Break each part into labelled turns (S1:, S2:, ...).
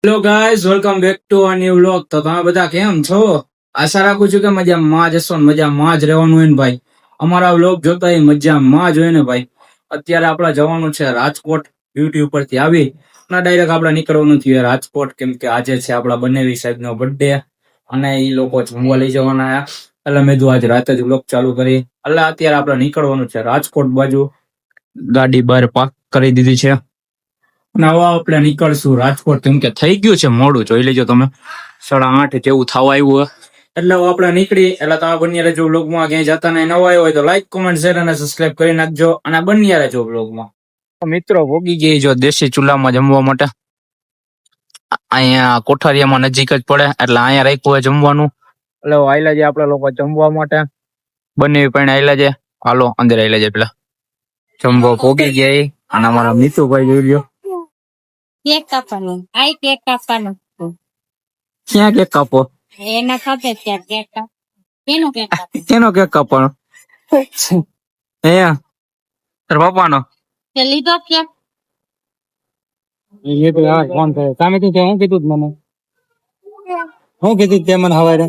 S1: Hello guys, welcome back to a new vlog. તો તમે બધા કેમ છો? આશા રાખું છું કે મજામાં જ હશો ને મજામાં જ રહેવાનું હોય ને ભાઈ. અમારા વ્લોગ જોતા એ મજામાં જ હોય ને ભાઈ. અત્યારે આપણે જવાનું છે રાજકોટ. ડ્યુટી ઉપરથી આવી અને ડાયરેક્ટ આપણે નીકળવાનું થયું રાજકોટ, કેમ કે આજે છે આપણા બનેવી સાહેબનો બર્થડે અને એ લોકો જમવા લઈ જવાના આયા. એટલે મેં કીધું આજે રાતે જ વ્લોગ ચાલુ કરી. એટલે અત્યારે આપણે નીકળવાનું છે રાજકોટ બાજુ. ગાડી બહાર પાર્ક કરી દીધી છે અને હવે આપણે નીકળશું રાજકોટ, કેમ કે થઈ ગયું છે મોડું. જોઈ લેજો તમે, 8:30 જેવું થવા આવ્યું હોય. એટલે હવે આપણે નીકળી. એટલે તમે બન્યા રહેજો વ્લોગમાં. ક્યાંય જતા નહીં, નવા આવ્યો હોય તો લાઈક, કોમેન્ટ, શેર અને સબસ્ક્રાઇબ કરી નાખજો અને બન્યા રહેજો વ્લોગમાં. મિત્રો ભોગી ગઈ જો દેશી ચૂલામાં જમવા માટે. અહીંયા કોઠારિયામાં નજીક જ પડે એટલે અહીંયા રાખ્યું હોય જમવાનું. એટલે આયલા છે આપણા લોકો જમવા માટે. બંને પણ આયલા છે. હાલો અંદર આયલા છે પેલા જમવા ભોગી ગયા. અને અમારા મિતુભાઈ જોઈ લ્યો.
S2: કેક કાપવાનું. આઈ કેક કાપવાનું.
S1: ક્યાં કેક કાપો?
S2: એના ખાતે ત્યાં કેક કાપ. કેનો કેક કાપ?
S1: કેનો કેક કાપવાનો? હે તાર બાપાનો?
S2: તે લીધો કેક?
S1: એ તો યાર ફોન કરે. તમે તો હું કીધું મને? હું કીધું તે મને હવારે?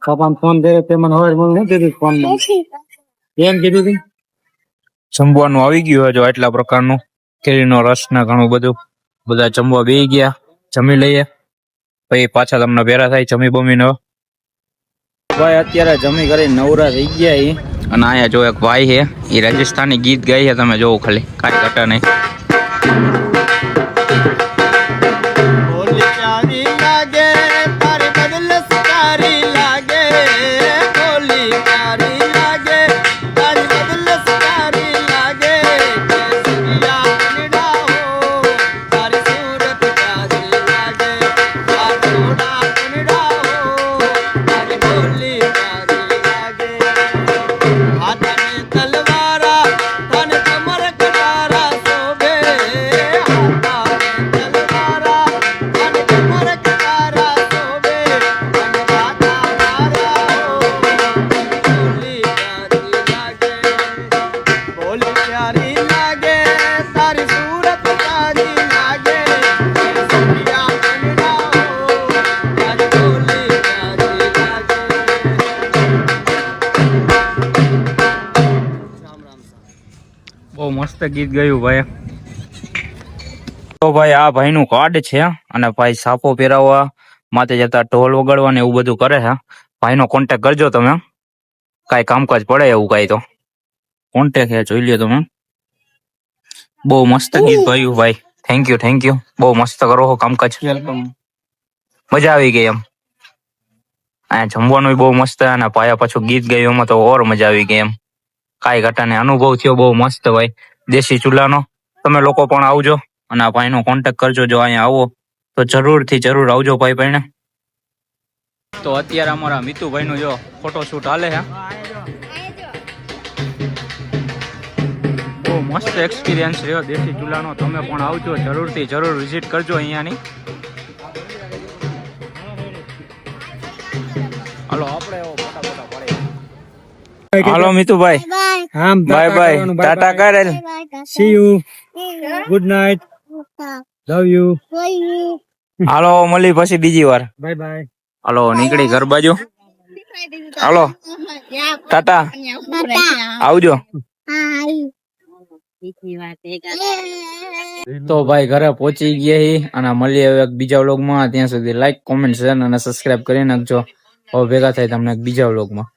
S1: બાપાને ફોન કર્યો તે મને હવારે મને શું કીધું ફોન માં? એમ કીધું તું? જમવાનું આવી ગયું હોય જો આટલા પ્રકારનું. કેરીનો રસ ને ઘણું બધું. બધા જમવા બેસી ગયા. જમી લઈએ પછી પાછા તમને ભેરા થાય જમી બમીને. ભાઈ અત્યારે જમી કરી નવરા થઈ ગયા ઈ. અને અહીંયા જો એક ભાઈ છે, એ રાજસ્થાની ગીત ગાય છે. તમે જોવો ખાલી, કાંઈ ઘટા નહીં. બહુ મસ્ત ગીત ગાયું ભાઈ. તો ભાઈ આ ભાઈ નું કાર્ડ છે અને ભાઈ સાપો પહેરાવવા, માથે જતા ઢોલ વગાડવા ને એવું બધું કરે છે. ભાઈ નો કોન્ટેક કરજો તમે, કાંઈ કામકાજ પડે એવું કાંઈ તો કોન્ટેક છે, જોઈ લ્યો તમે. બહુ મસ્ત ગીત ગાયું ભાઈ. Thank you. બહુ મસ્ત કરો છો કામકાજ. મજા આવી ગઈ એમ. અહીંયા જમવાનું બહુ મસ્ત અને ભાઈ પાછું ગીત ગાયું એમાં તો ઓર મજા આવી ગઈ એમ. કાંઈ ઘટાને અનુભવ થયો બહુ મસ્ત ભાઈ દેશી ચૂલાનો. તમે લોકો પણ આવજો અને આ ભાઈનો કોન્ટેક કરજો. જો અહીંયા આવો તો જરૂર આવજો ભાઈ ભાઈને. તો અત્યારે અમારા મિતુભાઈનું જો ફોટોશૂટ હાલે છે. બહુ મસ્ત એક્સપિરિયન્સ રહ્યો દેશી ચૂલાનો. તમે પણ આવજો જરૂર વિઝિટ કરજો અહીંયાની. હાલો આપણે હાલો મિતુભાઈ, બાય ટાટા કરેલ. See you, good night, love you. હાલો મળી પછી બીજી વાર. બાય. હાલો નીકળી ઘર બાજુ. હાલો ટાટા, આવજો. તો ભાઈ ઘરે પહોંચી ગયા અને મળીએ હવે બીજા વ્લોગમાં. ત્યાં સુધી લાઈક, કોમેન્ટ, શેર અને સબસ્ક્રાઇબ કરી નાખજો. હવે ભેગા થાય તમને બીજા વ્લોગમાં.